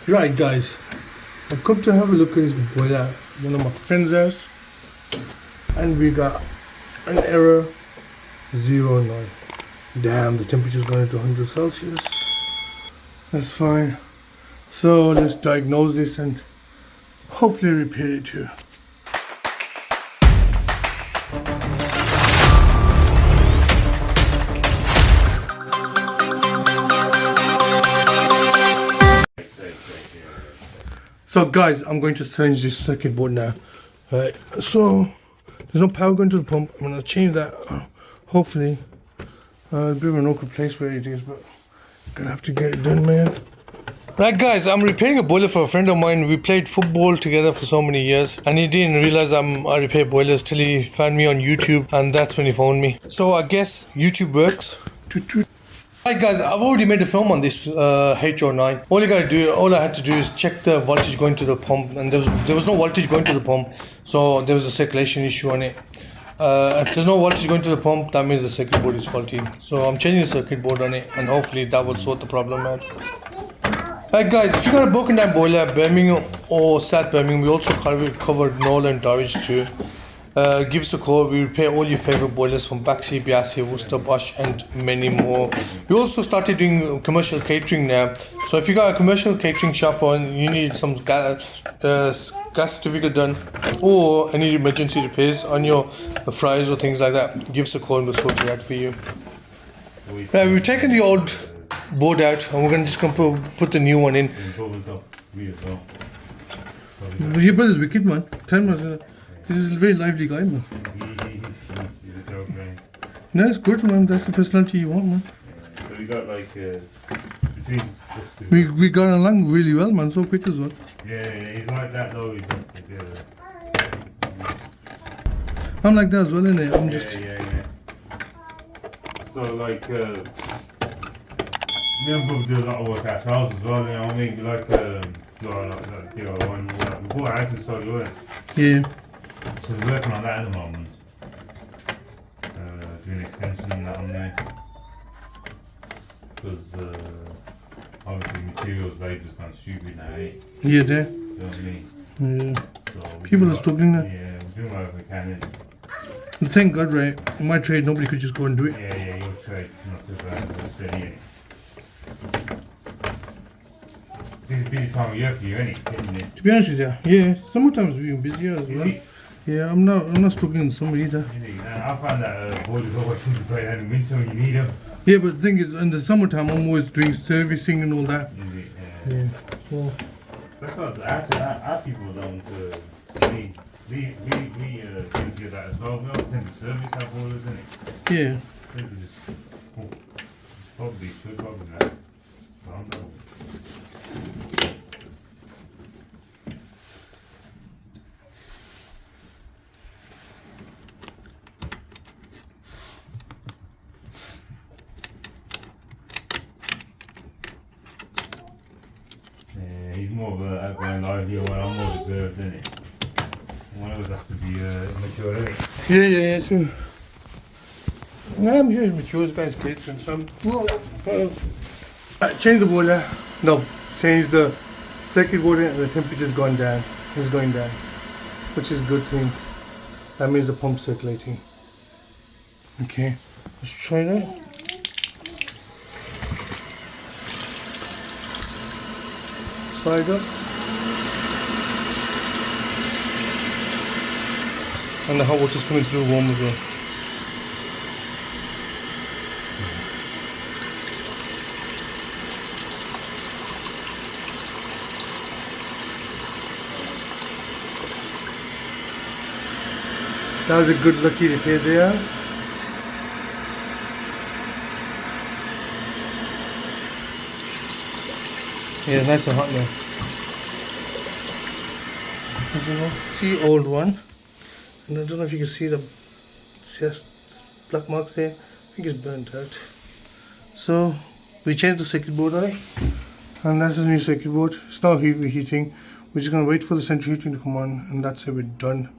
Right guys, I've come to have a look at this boiler at one of my friend's house, and we got an error 09. Damn, the temperature's going to 100 Celsius. That's fine. So let's diagnose this and hopefully repair it too. So guys, I'm going to change this circuit board now. Right, so there's no power going to the pump. I'm going to change that. Hopefully, a bit of an awkward place where it is, but I'm going to have to get it done, man. Right guys, I'm repairing a boiler for a friend of mine. We played football together for so many years, and he didn't realize I repair boilers till he found me on YouTube, and that's when he phoned me. So I guess YouTube works. Toot toot. Right guys, I've already made a film on this H09. All I had to do is check the voltage going to the pump, and there was no voltage going to the pump, so there was a circulation issue on it. If there's no voltage going to the pump, that means the circuit board is faulty. So I'm changing the circuit board on it, and hopefully that will sort the problem out. Right guys, if you got a broken down boiler, Birmingham or South Birmingham, we also covered Knowle and Dorridge too. Give us a call. We repair all your favorite boilers from Baxi, Biasi, Worcester-Bosch and many more. We also started doing commercial catering now. So if you got a commercial catering shop and you need some gas certificate done, or any emergency repairs on your fryers or things like that, give us a call and we'll sort it out for you. We've taken the old board out and we're going to just put the new one in. Your brother's wicked, man. Tell me. This is a very lively guy, man. He's a joke, man. No, it's good, man. That's the personality you want, man. So we got like between us two. We got along really well, man. So quick as well. Yeah, he's like that though. He's just I'm like that as well, innit? I'm just. Yeah. So like, me and Bob do a lot of work ourselves as well. You know what I mean? We bought a house in Solihull. Yeah. So we're working on that at the moment. Doing an extension on that on there. Because obviously materials, they've just gone stupid now, eh? Yeah, there. You know what I mean? Yeah. So people are struggling now. Yeah, we're doing whatever we can. Thank God, right? In my trade, nobody could just go and do it. Yeah, your trade's not too bad, but steady, eh? This is a busy time of year for you, isn't it? To be honest with you, yeah. Summertime's even busier as well. Yeah, I'm not struggling in summer either. I found that boilers always seem to break down in winter when you need them. Yeah, but the thing is, in the summertime, I'm always doing servicing and all that. Yeah. So. That's what our people don't. We tend to do that as well. We all tend to service our boilers, innit? Yeah. I think we just probably should that. He's more of an outgoing lively one, I'm more reserved, isn't it? One of us has to be mature, isn't it? Yeah, true. No, I'm sure he's mature, this guy's kids and some. Change the boiler. No, change the circuit board and the temperature's gone down. It's going down, which is a good thing. That means the pump's circulating. Okay, let's try that. Side up. And the hot water's coming through warm as well. That was a good lucky repair there. Yeah, nice and hot now. See old one, and I don't know if you can see the just black marks there. I think it's burnt out. So we changed the circuit board on it, and that's the new circuit board. It's not heating. We're just gonna wait for the central heating to come on, and that's it. We're done.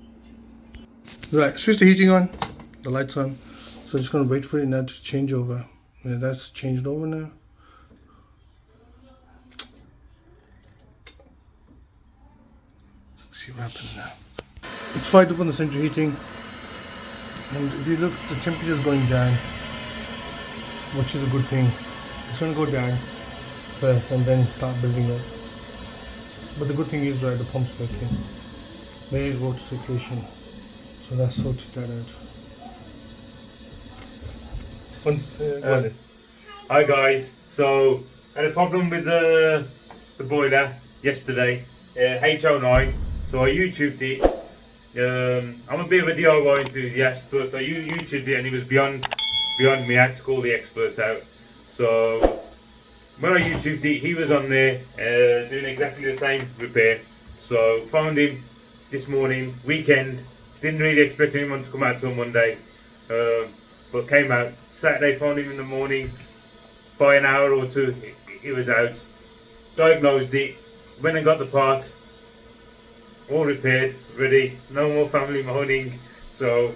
Right, switch the heating on, the lights on. So just gonna wait for it now to change over. Yeah, that's changed over now. see what happens now. It's fired up on the central heating, and if you look, the temperature is going down, which is a good thing. It's going to go down first and then start building up. But the good thing is, right, the pump's working. There is water circulation, so that's sorted that out. Hi guys, so I had a problem with the boiler yesterday, H09, so I YouTubed it. I'm a bit of a DIY enthusiast, but I YouTubed it and it was beyond me. I had to call the experts out. So when I YouTubed it, he was on there doing exactly the same repair. So found him this morning, weekend, didn't really expect anyone to come out till Monday, but came out Saturday, found him in the morning. By an hour or two it was out, diagnosed it, went and got the part, all repaired, ready, no more family moaning, so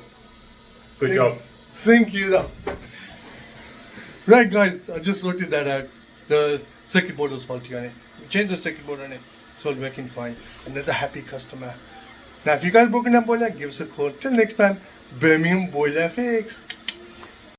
good job. Thank you. Right guys, I just sorted that out. The circuit board was faulty on it. We changed the circuit board on it, so it's working fine. Another happy customer. Now if you guys broken that boiler, give us a call. Till next time, Birmingham Boiler Fix.